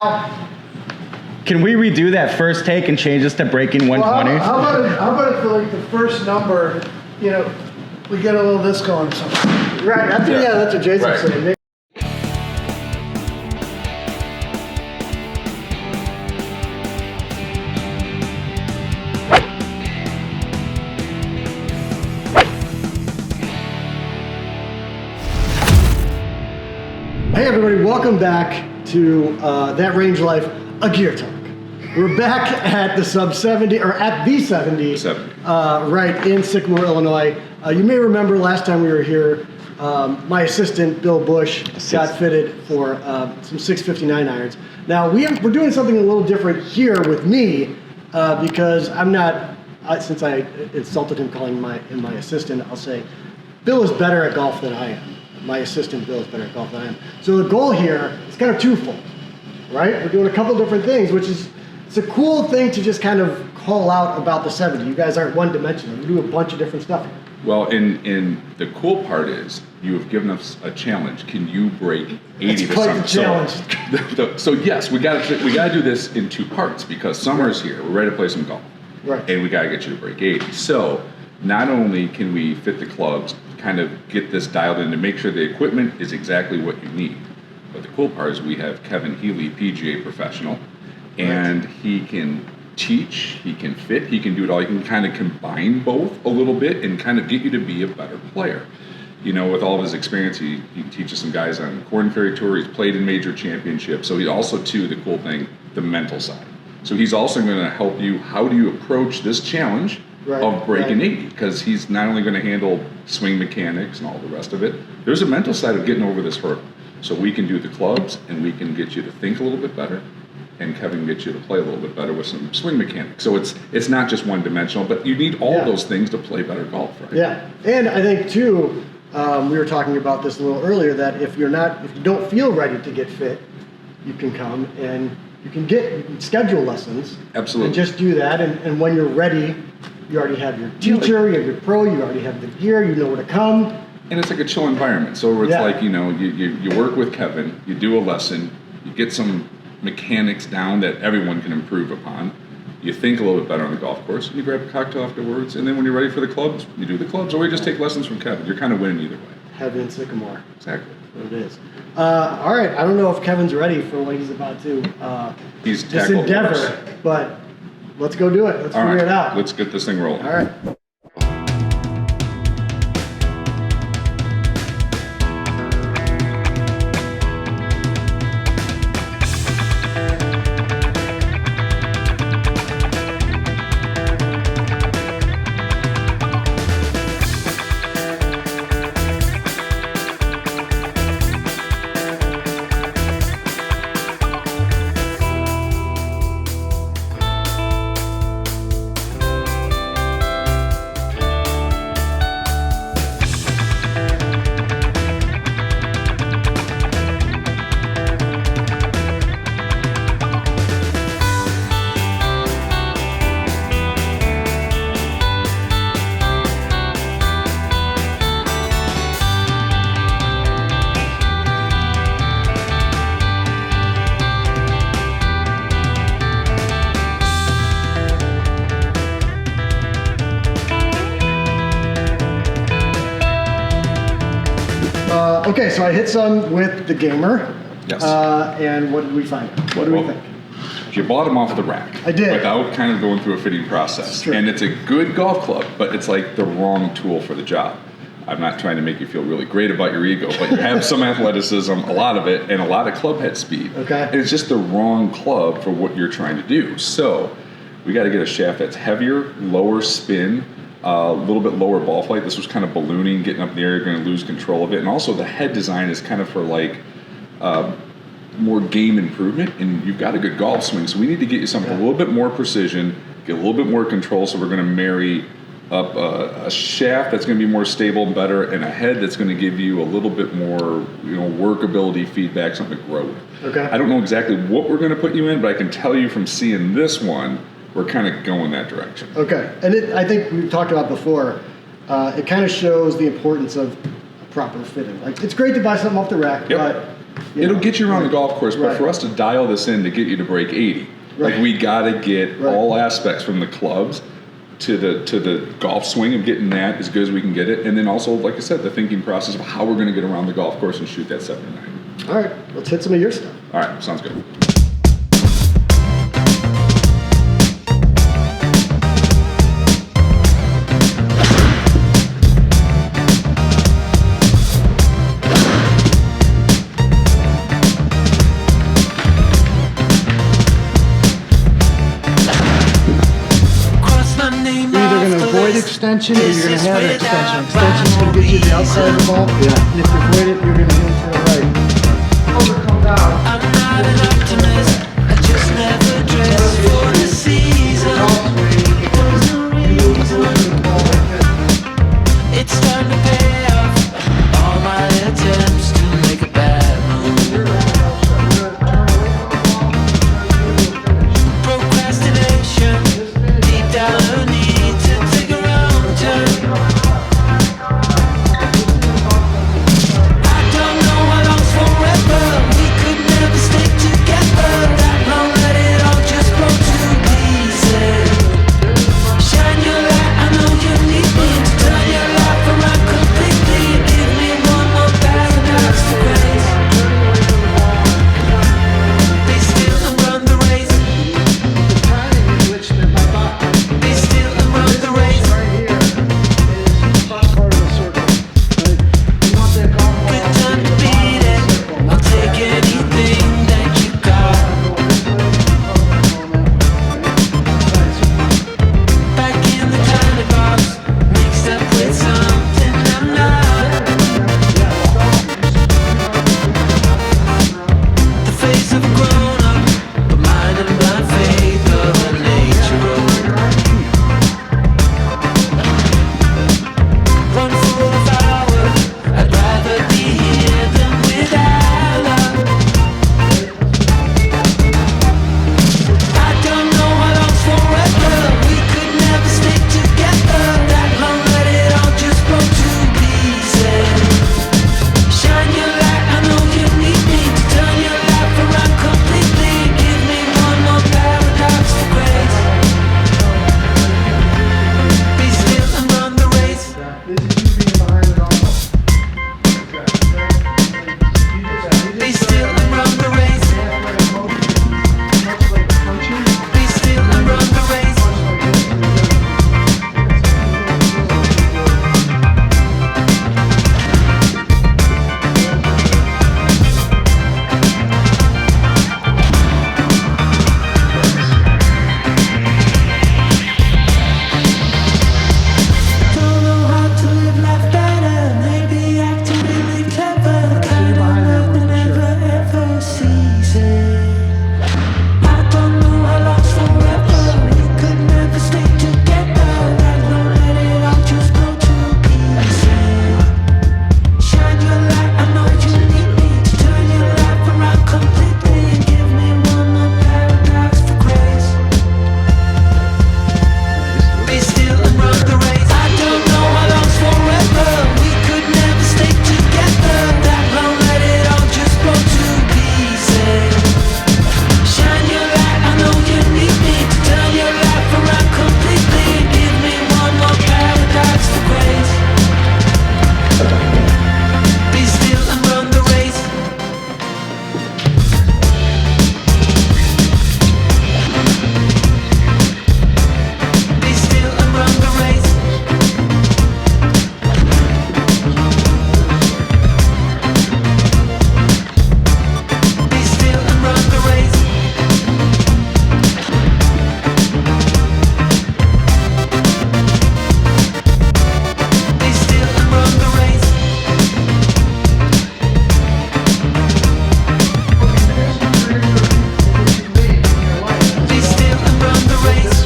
Can we redo that first take and change this to breaking 120? Well, how about if like the first number, you know, we get a little this going or something. Right. Yeah, that's what Jason's saying. Hey everybody, welcome back to That Range Life, a Gear Talk. We're back at the sub 70, or at the 70, right in Sycamore, Illinois. You may remember last time we were here, my assistant, Bill Bush, got fitted for some 659 irons. Now, we're doing something a little different here with me because I'm not, since I insulted him calling my assistant, I'll say, Bill is better at golf than I am. My assistant, Bill, is better at golf than I am. So the goal here is kind of twofold, right? We're doing a couple different things, which is, it's a cool thing to just kind of call out about the 70. You guys aren't one-dimensional. You do a bunch of different stuff. Well, in the cool part is you have given us a challenge. Can you break 80 It's quite the challenge. So yes, we got to do this in two parts because summer's here. We're ready to play some golf, right? And we got to get you to break 80. So not only can we fit the clubs, kind of get this dialed in to make sure the equipment is exactly what you need, but the cool part is we have Kevin Healy, PGA professional, and he can teach, he can fit, he can do it all. He can kind of combine both a little bit and kind of get you to be a better player. You know, with all of his experience, he teaches some guys on Corn Ferry Tour. He's played in major championships. So he also, too, the cool thing, the mental side. So he's also going to help you, how do you approach this challenge of breaking 80? Because he's not only going to handle swing mechanics and all the rest of it, there's a mental side of getting over this hurdle. So we can do the clubs and we can get you to think a little bit better, and Kevin gets you to play a little bit better with some swing mechanics. So it's not just one-dimensional, but you need all those things to play better golf, right? Yeah, and I think too, we were talking about this a little earlier, that if you don't feel ready to get fit, you can come and you can schedule lessons. Absolutely. And just do that, and when you're ready, you already have your teacher, you have your pro, you already have the gear, you know where to come. And it's like a chill environment. So it's like, you know, you work with Kevin, you do a lesson, you get some mechanics down that everyone can improve upon. You think a little bit better on the golf course, and you grab a cocktail afterwards, and then when you're ready for the clubs, you do the clubs, or you just take lessons from Kevin. You're kind of winning either way. Heaven in Sycamore. Exactly. What it is. All right, I don't know if Kevin's ready for what he's about to this endeavor, but let's go do it. Let's figure it out. Let's get this thing rolling. All right. Okay, so I hit some with the gamer. Yes. And what did we find? What do we think? You bought them off the rack. I did. Without kind of going through a fitting process. And it's a good golf club, but it's like the wrong tool for the job. I'm not trying to make you feel really great about your ego, but you have some athleticism, a lot of it, and a lot of club head speed. Okay. And it's just the wrong club for what you're trying to do. So we got to get a shaft that's heavier, lower spin, a little bit lower ball flight. This was kind of ballooning, getting up in the air, you're going to lose control of it. And also the head design is kind of for like more game improvement, and you've got a good golf swing. So we need to get you something a little bit more precision, get a little bit more control. So we're going to marry up a shaft that's going to be more stable and better, and a head that's going to give you a little bit more, workability, feedback, something to grow with. Okay. I don't know exactly what we're going to put you in, but I can tell you from seeing this one, we're kind of going that direction. Okay, and I think we've talked about before, it kind of shows the importance of proper fitting. Like, it's great to buy something off the rack, but It'll get you around the golf course, but Right. for us to dial this in to get you to break 80, Right. like we got to get Right. all aspects from the clubs to the golf swing of getting that as good as we can get it, and then also, like I said, the thinking process of how we're going to get around the golf course and shoot that 79. All right, let's hit some of your stuff. All right, sounds good. You're either going to avoid extension or you're going to have an extension. Extension's going to get you the outside of the ball. Yeah. And if you avoid it, you're going to hit to the right. I'm not an optimist. I just never dress for the season. There's no reason. It's time to pay off all my attempts to make a bad move. Procrastination, deep down a need to take a wrong turn. I don't know how long's forever. We could never stick together that long. Let it all just blow to pieces. Shine your light, I know you need me to turn your life around completely. Give me one more paradox to grace. Be still and run the race. Be still and run the race. Good time to beat it. I'll take anything that you got. Back in the tiny box, mixed up with something I'm not. The face of a grown up, but mind and blind faith of a nature. One full of hours, I'd rather be here than without love. I don't know how long's forever. We could never stick together that long. Let it all just blow to pieces. Shine your light, I know you need me to turn your life around completely. Give me one more paradox to grace. Be still and run the race. Be still and run the race. Be still and run the race. Don't know how to live life better. Maybe acting really clever. Kind of love that never ever ceases. I don't know how long's forever. We could never stay together that long. Let it all just go to pieces. Shine your light, I know you need me to turn your life around completely. Give me one more paradox for grace. Be still and run the race. I don't know how long's forever. We could never stay together that long. Let it all just blow to pieces. Shine your light, I know you need me to turn your life around completely. Give me one more paradox for grace. Be still and run the race. Be still and run the race. Be still and run the race. Be still and run the race. Be still and run the race.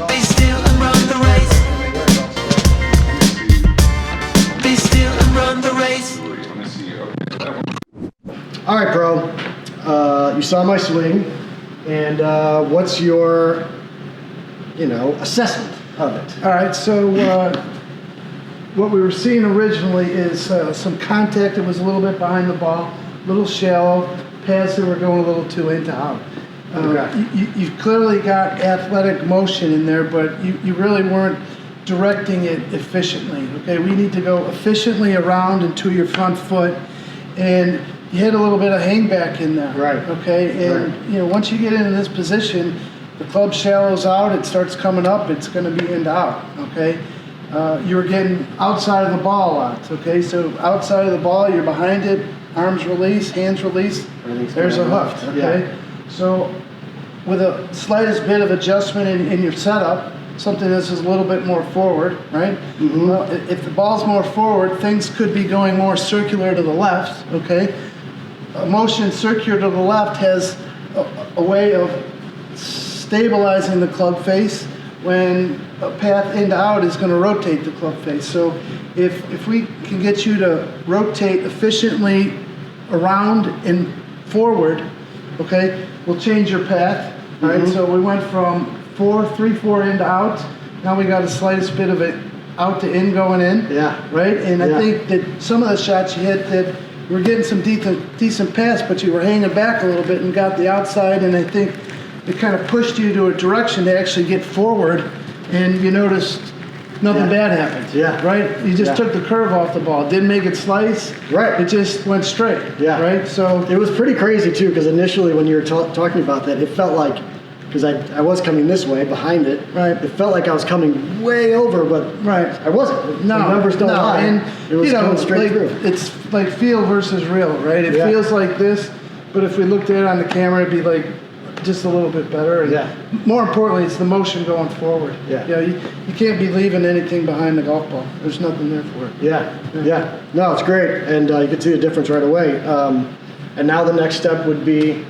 Be still and run the race. Be still and run the race. All right, bro. You saw my swing, and what's your, assessment of it? All right, so what we were seeing originally is some contact that was a little bit behind the ball, a little shallow, pads that were going a little too into out. You've clearly got athletic motion in there, but you really weren't directing it efficiently. Okay, we need to go efficiently around and to your front foot, and you had a little bit of hang back in there. Right. Okay, and once you get into this position, the club shallows out, it starts coming up, it's going to be into out. Okay, you were getting outside of the ball a lot. Okay, so outside of the ball, you're behind it, arms release, hands release. There's a hook. Okay, so with a slightest bit of adjustment in your setup, something that's just a little bit more forward, right? Mm-hmm. Well, if the ball's more forward, things could be going more circular to the left, okay? A motion circular to the left has a way of stabilizing the club face when a path into out is going to rotate the club face. So if we can get you to rotate efficiently around and forward, okay, we'll change your path, all right? So we went from 3-4 into out. Now we got a slightest bit of it out to in going in. Yeah. Right? And I think that some of the shots you hit that you were getting some decent pass, but you were hanging back a little bit and got the outside, and I think it kind of pushed you to a direction to actually get forward, and you noticed nothing bad happened. Yeah. Right? You just took the curve off the ball. Didn't make it slice. Right. It just went straight. Yeah. Right? So it was pretty crazy too, because initially when you were talking about that, it felt like, because I was coming this way behind it, right. It felt like I was coming way over, but I wasn't. No, the numbers don't lie. And it was going straight through. It's like feel versus real, right? It feels like this, but if we looked at it on the camera, it'd be like just a little bit better. And more importantly, it's the motion going forward. Yeah. You can't be leaving anything behind the golf ball. There's nothing there for it. Yeah. No, it's great, and you can see the difference right away. And now the next step would be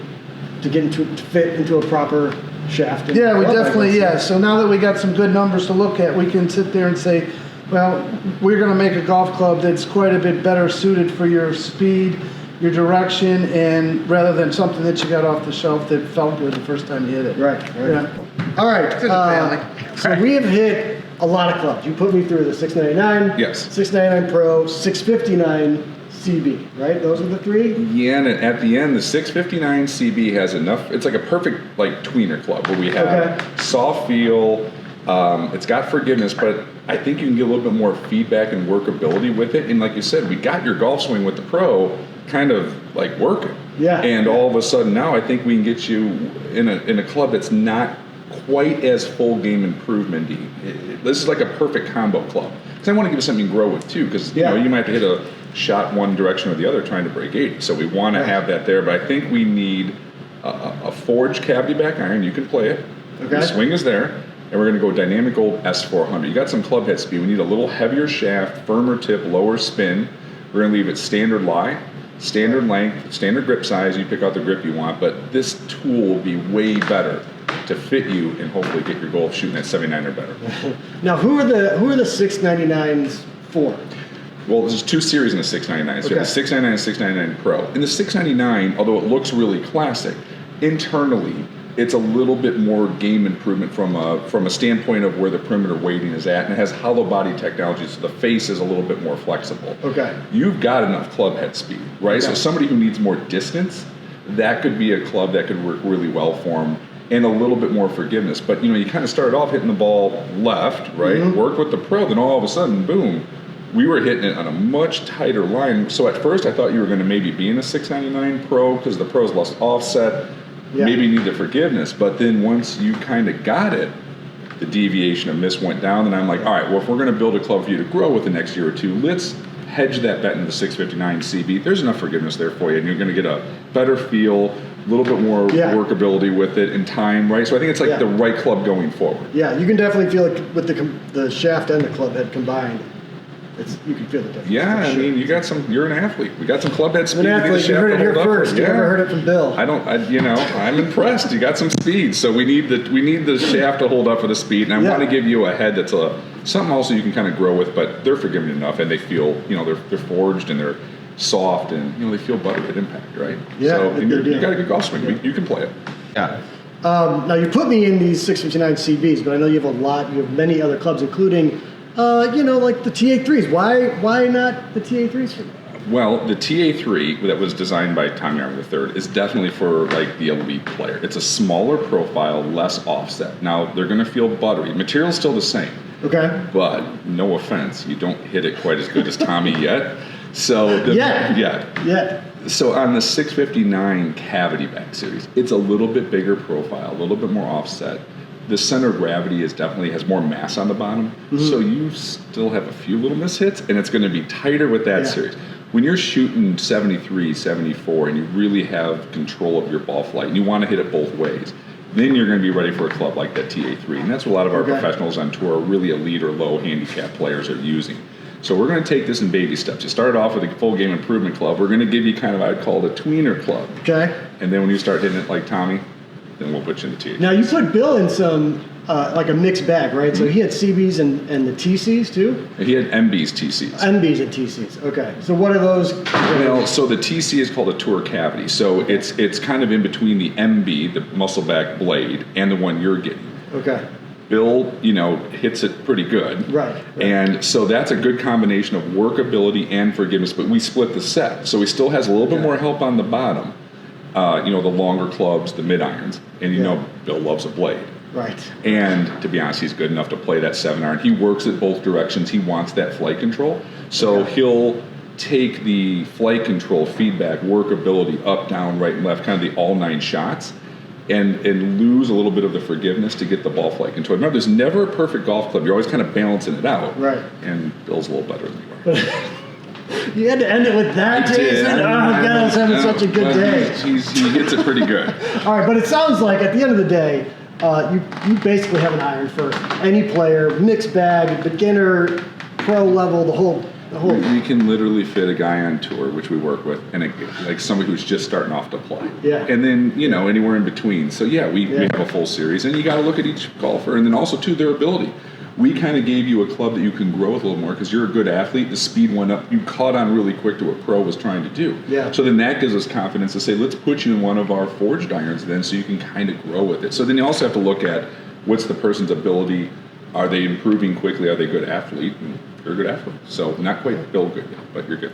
to fit into a proper shaft. Yeah, we definitely, So now that we got some good numbers to look at, we can sit there and say, well, we're going to make a golf club that's quite a bit better suited for your speed, your direction, and rather than something that you got off the shelf that felt good the first time you hit it. Right. Yeah. All right. So we have hit a lot of clubs. You put me through the 699, Yes. 699 Pro, 659 CB, right? Those are the three? Yeah, and at the end, the 659 CB has enough. It's like a perfect tweener club where we have soft feel. It's got forgiveness, but I think you can get a little bit more feedback and workability with it. And like you said, we got your golf swing with the Pro kind of like working. Yeah. And all of a sudden now I think we can get you in a club that's not quite as full game improvement-y. This is like a perfect combo club. Because I want to give you something to grow with too, because you might have to hit a shot one direction or the other trying to break 80. So we want to have that there, but I think we need a forged cavity back iron. You can play it. Okay. The swing is there, and we're going to go dynamic gold S400. You got some club head speed. We need a little heavier shaft, firmer tip, lower spin. We're going to leave it standard lie, standard length, standard grip size. You pick out the grip you want, but this tool will be way better to fit you and hopefully get your golf shooting at 79 or better. Now, who are the 699s for? Well, there's two series in the 699. So you have the 699 and 699 Pro. In the 699, although it looks really classic, internally it's a little bit more game improvement from a standpoint of where the perimeter weighting is at, and it has hollow body technology, so the face is a little bit more flexible. Okay. You've got enough club head speed, right? So somebody who needs more distance, that could be a club that could work really well for them, and a little bit more forgiveness. But you kind of started off hitting the ball left, right? Mm-hmm. Worked with the Pro, then all of a sudden, boom, we were hitting it on a much tighter line. So at first I thought you were going to maybe be in a 699 Pro because the Pro's lost offset, maybe need the forgiveness. But then once you kind of got it, the deviation of miss went down, and I'm like, all right, well, if we're going to build a club for you to grow with the next year or two, let's hedge that bet into the 659 CB. There's enough forgiveness there for you, and you're going to get a better feel, a little bit more workability with it in time, right? So I think it's like the right club going forward. Yeah, you can definitely feel it with the shaft and the club head combined. You can feel the difference. Yeah, I mean, you're an athlete. We got some club head speed. An athlete, you heard it here first. You never heard it from Bill. I'm impressed. You got some speed, so we need the shaft to hold up for the speed, and I want to give you a head that's something also you can kind of grow with, but they're forgiving enough, and they feel, they're forged and they're soft, and they feel buttered at impact, right? Yeah, so you got a good golf swing. You can play it. Yeah. Now you put me in these 659 CBs, but I know you have you have many other clubs, including like the TA3s. Why not the TA3s for that? Well, the TA3 that was designed by Tommy Armour III is definitely for like the elite player. It's a smaller profile, less offset. Now they're going to feel buttery. Material's still the same. Okay. But no offense, you don't hit it quite as good as Tommy yet. So Yeah. So on the 659 cavity back series, it's a little bit bigger profile, a little bit more offset. The center of gravity definitely has more mass on the bottom, so you still have a few little mishits, and it's going to be tighter with that series. When you're shooting 73, 74, and you really have control of your ball flight, and you want to hit it both ways, then you're going to be ready for a club like that TA3. And that's what a lot of our professionals on tour, really elite or low handicap players are using. So we're going to take this in baby steps. You start off with a full game improvement club. We're going to give you kind of, I'd call it a tweener club. Okay. And then when you start hitting it like Tommy, then we'll put you in the TA3. Now you put Bill in some, like a mixed bag, right? So he had CBs and the TCs too? He had MB's TCs. MBs and TCs, okay. So what are those? Well, so the TC is called a tour cavity. So it's kind of in between the MB, the muscle back blade, and the one you're getting. Okay. Bill, hits it pretty good. Right. And so that's a good combination of workability and forgiveness, but we split the set. So he still has a little bit more help on the bottom, the longer clubs, the mid irons. And Bill loves a blade. Right. And to be honest, he's good enough to play that 7-iron. He works it both directions. He wants that flight control. So he'll take the flight control, feedback, workability, up, down, right, and left, kind of the all 9 shots, and lose a little bit of the forgiveness to get the ball flight control. Remember, there's never a perfect golf club. You're always kind of balancing it out. Right. And Bill's a little better than you are. You had to end it with that, Jason? Oh, God, I was having such a good day. He hits it pretty good. All right, but it sounds like at the end of the day, you basically have an iron for any player, mixed bag, beginner, pro level, the whole. We can literally fit a guy on tour, which we work with, and like somebody who's just starting off to play. Yeah. And then, anywhere in between. So, we have a full series, and you got to look at each golfer, and then also, too, their ability. We kind of gave you a club that you can grow with a little more because you're a good athlete. The speed went up. You caught on really quick to what pro was trying to do. Yeah. So then that gives us confidence to say, let's put you in one of our forged irons then so you can kind of grow with it. So then you also have to look at what's the person's ability. Are they improving quickly? Are they a good athlete? And you're a good athlete. So not quite Bill good yet, but you're good.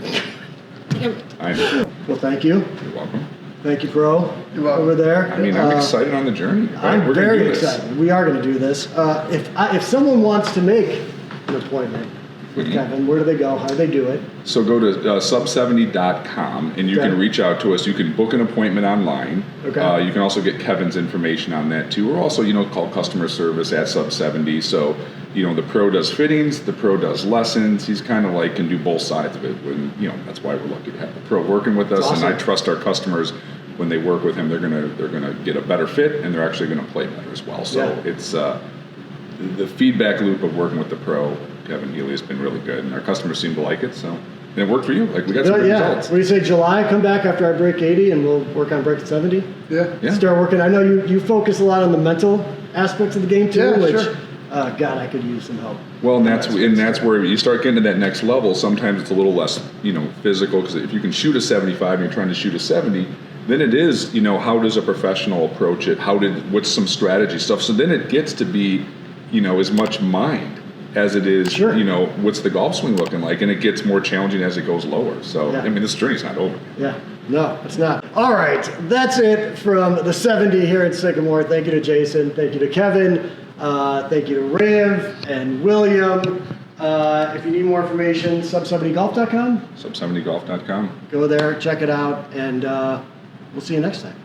I know. Well, thank you. You're welcome. Thank you, Pro. You're welcome. Over there. I mean, I'm excited on the journey. Right? I'm We're gonna very do this. excited. We are going to do this. If someone wants to make an appointment with Kevin, where do they go? How do they do it? So go to sub70.com and you can reach out to us. You can book an appointment online. Okay. You can also get Kevin's information on that too. Or also, call customer service at Sub70. So, the pro does fittings, the pro does lessons. He's kind of can do both sides of it. When that's why we're lucky to have the pro working with us. Awesome. And I trust our customers when they work with him, they're gonna get a better fit and they're actually gonna play better as well. So it's the feedback loop of working with the pro. Kevin Healy has been really good, and our customers seem to like it. So, and it worked for you. We got some good results. What do you say, July? Come back after I break 80, and we'll work on breaking 70. Yeah. Start working. I know you focus a lot on the mental aspects of the game too, Yeah, which sure. God, I could use some help. Well, and that's where you start getting to that next level. Sometimes it's a little less, physical, because if you can shoot a 75 and you're trying to shoot a 70, then it is, how does a professional approach it? what's some strategy stuff? So then it gets to be, as much mind as it is, Sure. what's the golf swing looking like? And it gets more challenging as it goes lower. So, Yeah. this journey's not over. Yeah, no, it's not. All right, that's it from the 70 here in Sycamore. Thank you to Jason. Thank you to Kevin. Thank you to Riv and William. If you need more information, sub70golf.com. Sub70golf.com. Go there, check it out, and we'll see you next time.